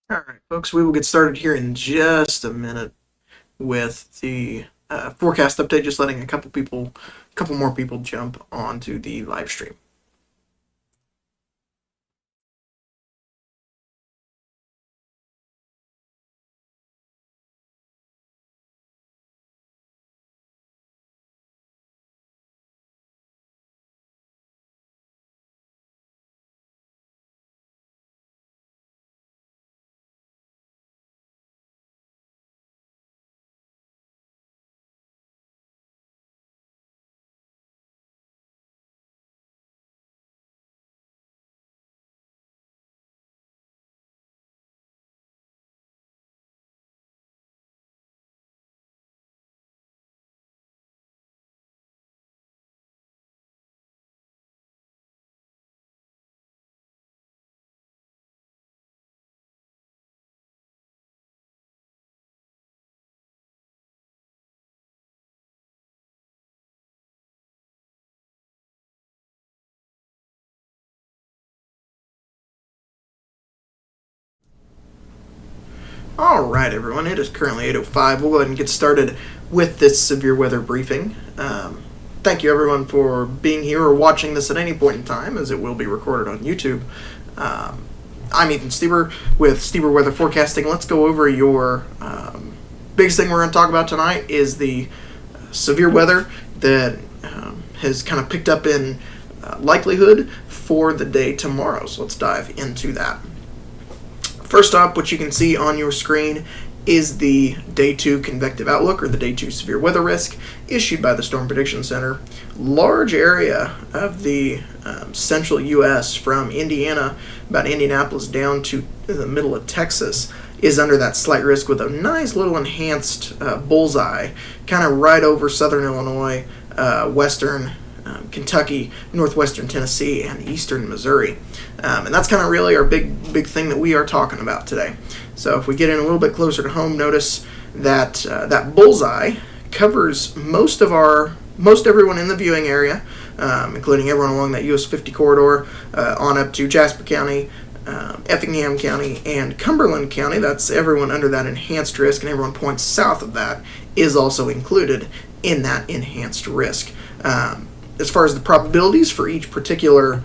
All right, folks, we will get started here in just a minute with the forecast update, just letting a couple more people jump onto the live stream. All right, everyone, it is currently 8:05. We'll go ahead and get started with this severe weather briefing. Thank you, everyone, for being here or watching this at any point in time, as it will be recorded on YouTube. I'm Ethan Stieber with Stieber Weather Forecasting. Let's go over your biggest thing we're going to talk about tonight is the severe weather that has kind of picked up in likelihood for the day tomorrow. So let's dive into that. First up, what you can see on your screen is the Day 2 Convective Outlook, or the Day 2 Severe Weather Risk, issued by the Storm Prediction Center. Large area of the central U.S. from Indiana, about Indianapolis, down to the middle of Texas is under that slight risk, with a nice little enhanced bullseye kind of right over southern Illinois, western Kentucky, northwestern Tennessee, and eastern Missouri. And that's kind of really our big thing that we are talking about today. So if we get in a little bit closer to home, notice that that bullseye covers most everyone in the viewing area, including everyone along that US 50 corridor, on up to Jasper County, Effingham County, and Cumberland County. That's everyone under that enhanced risk, and everyone points south of that is also included in that enhanced risk. As far as the probabilities for each particular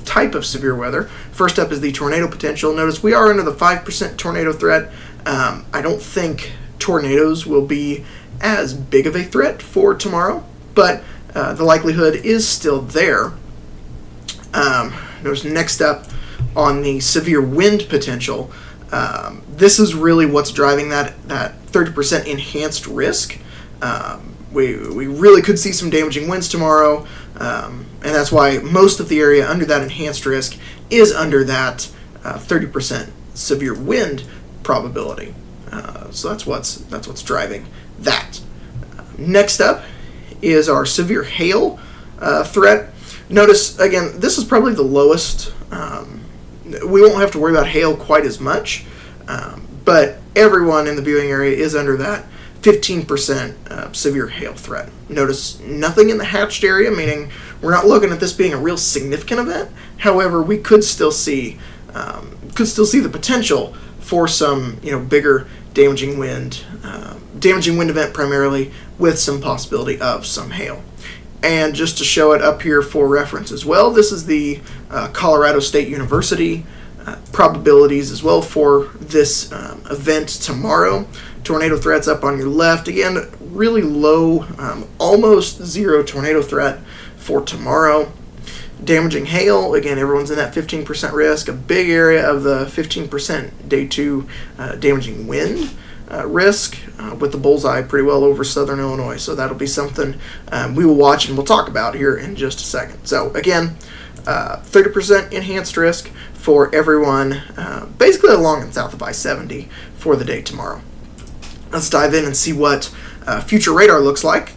type of severe weather, first up is the tornado potential. Notice we are under the 5% tornado threat. I don't think tornadoes will be as big of a threat for tomorrow, but the likelihood is still there. Notice next up on the severe wind potential, this is really what's driving that 30% enhanced risk. We really could see some damaging winds tomorrow, and that's why most of the area under that enhanced risk is under that 30% severe wind probability. So that's what's driving that. Next up is our severe hail threat. Notice again, this is probably the lowest. We won't have to worry about hail quite as much, but everyone in the viewing area is under that 15% severe hail threat. Notice nothing in the hatched area, meaning we're not looking at this being a real significant event. However, we could still see the potential for some bigger damaging wind event, primarily with some possibility of some hail. And just to show it up here for reference as well, this is the Colorado State University probabilities as well for this event tomorrow. Tornado threats up on your left. Again, really low, almost zero tornado threat for tomorrow. Damaging hail, again, everyone's in that 15% risk. A big area of the 15% day 2 damaging wind risk, with the bullseye pretty well over southern Illinois. So that'll be something we will watch and we'll talk about here in just a second. So again, 30% enhanced risk for everyone basically along and south of I-70 for the day tomorrow. Let's dive in and see what future radar looks like.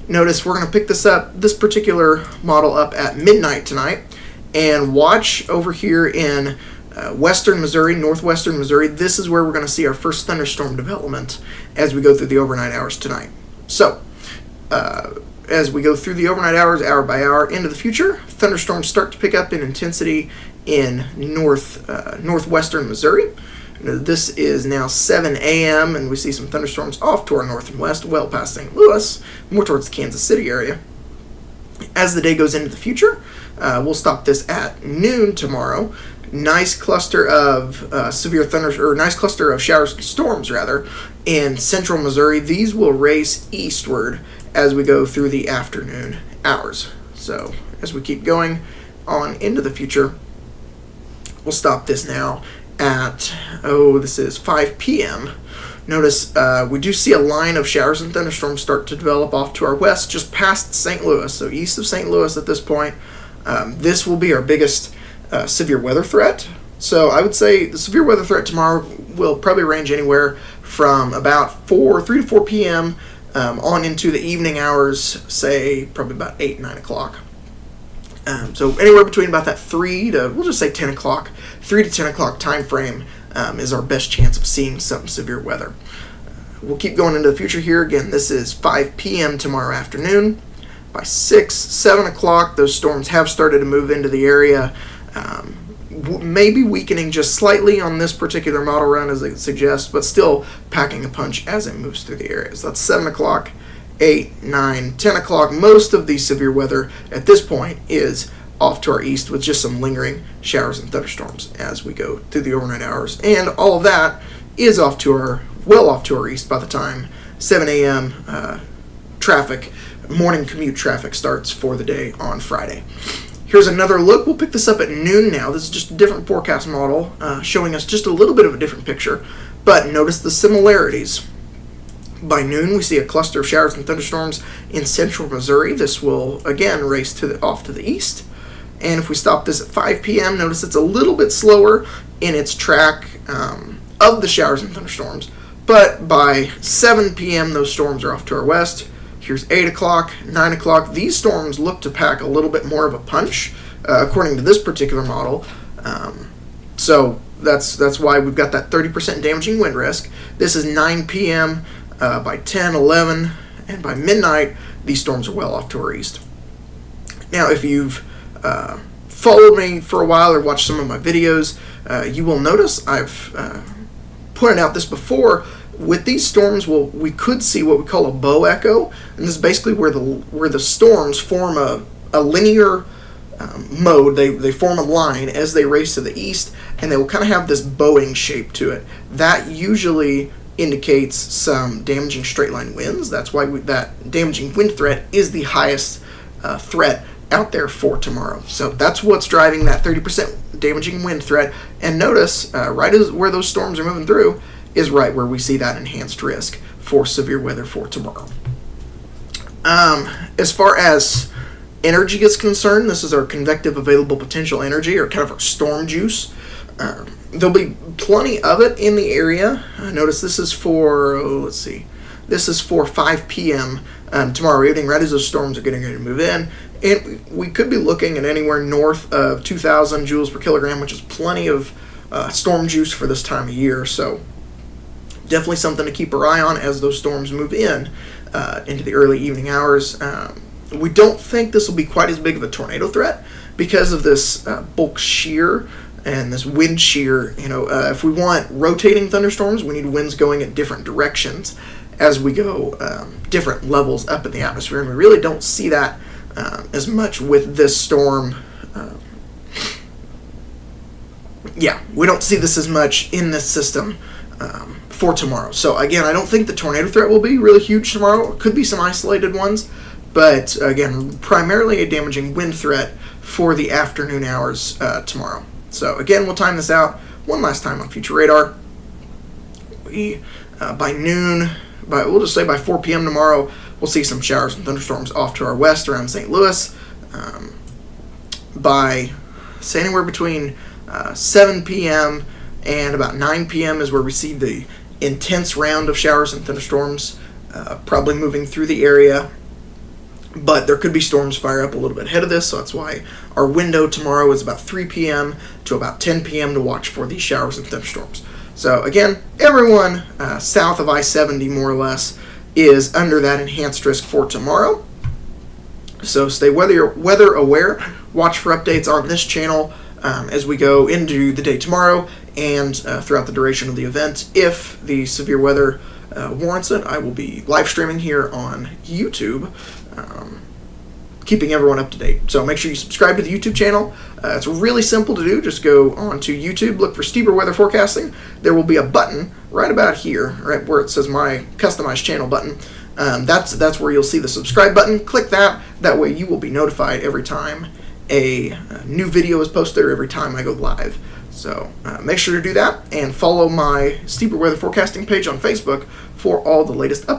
Notice we're going to pick this particular model up at midnight tonight, and watch over here in western Missouri, northwestern Missouri. This is where we're going to see our first thunderstorm development as we go through the overnight hours tonight. So as we go through the overnight hours, hour by hour, into the future, thunderstorms start to pick up in intensity in northwestern Missouri. This is now 7 a.m., and we see some thunderstorms off to our north and west, well past St. Louis, more towards the Kansas City area. As the day goes into the future, we'll stop this at noon tomorrow. Nice cluster of nice cluster of showers and storms, rather, in central Missouri. These will race eastward as we go through the afternoon hours. So as we keep going on into the future, we'll stop this now at, this is 5 p.m. Notice we do see a line of showers and thunderstorms start to develop off to our west, just past St. Louis, so east of St. Louis at this point. This will be our biggest severe weather threat. So I would say the severe weather threat tomorrow will probably range anywhere from about 3 to 4 p.m. On into the evening hours, say probably about 8, 9 o'clock. So anywhere between about that 3 to, we'll just say 10 o'clock, 3 to 10 o'clock time frame is our best chance of seeing some severe weather. We'll keep going into the future here. Again, this is 5 p.m. tomorrow afternoon. By 6, 7 o'clock, those storms have started to move into the area, maybe weakening just slightly on this particular model run as it suggests, but still packing a punch as it moves through the area. So that's 7 o'clock, 8, 9, 10 o'clock. Most of the severe weather at this point is off to our east with just some lingering showers and thunderstorms as we go through the overnight hours. And all of that is off to our east by the time 7 a.m. Morning commute traffic starts for the day on Friday. Here's another look. We'll pick this up at noon now. This is just a different forecast model showing us just a little bit of a different picture, but notice the similarities. By noon, we see a cluster of showers and thunderstorms in central Missouri. This will, again, race off to the east. And if we stop this at 5 p.m., notice it's a little bit slower in its track of the showers and thunderstorms. But by 7 p.m., those storms are off to our west. Here's 8 o'clock, 9 o'clock. These storms look to pack a little bit more of a punch, according to this particular model. So that's why we've got that 30% damaging wind risk. This is 9 p.m. By 10, 11, and by midnight, these storms are well off to our east. Now, if you've followed me for a while or watched some of my videos, you will notice I've pointed out this before. With these storms, we could see what we call a bow echo, and this is basically where the storms form a linear mode. They form a line as they race to the east, and they will kind of have this bowing shape to it. That usually indicates some damaging straight line winds. That's why that damaging wind threat is the highest threat out there for tomorrow. So that's what's driving that 30% damaging wind threat. And notice, right as where those storms are moving through is right where we see that enhanced risk for severe weather for tomorrow. As far as energy is concerned, this is our convective available potential energy, or kind of our storm juice. There'll be plenty of it in the area. Notice this is for, this is for 5 p.m. Tomorrow evening, right as those storms are getting ready to move in. And we could be looking at anywhere north of 2,000 joules per kilogram, which is plenty of storm juice for this time of year. So definitely something to keep our eye on as those storms move in into the early evening hours. We don't think this will be quite as big of a tornado threat because of this bulk shear and this wind shear. If we want rotating thunderstorms, we need winds going in different directions as we go different levels up in the atmosphere, and we really don't see that as much with this storm. We don't see this as much in this system for tomorrow. So again, I don't think the tornado threat will be really huge tomorrow. It could be some isolated ones, but again, primarily a damaging wind threat for the afternoon hours tomorrow. So again, we'll time this out one last time on Future Radar. By noon, we'll just say by 4 p.m. tomorrow, we'll see some showers and thunderstorms off to our west around St. Louis. By, say, anywhere between 7 p.m. and about 9 p.m. is where we see the intense round of showers and thunderstorms probably moving through the area. But there could be storms fire up a little bit ahead of this, so that's why our window tomorrow is about 3 p.m. to about 10 p.m. to watch for these showers and thunderstorms. So again, everyone south of I-70 more or less is under that enhanced risk for tomorrow. So stay weather aware. Watch for updates on this channel as we go into the day tomorrow and throughout the duration of the event. If the severe weather warrants it, I will be live streaming here on YouTube, keeping everyone up to date. So make sure you subscribe to the YouTube channel. It's really simple to do. Just go onto YouTube, look for Stieber Weather Forecasting. There will be a button right about here, right where it says my customized channel button. That's where you'll see the subscribe button. Click that. That way you will be notified every time a new video is posted or every time I go live. So make sure to do that and follow my Stieber Weather Forecasting page on Facebook for all the latest updates.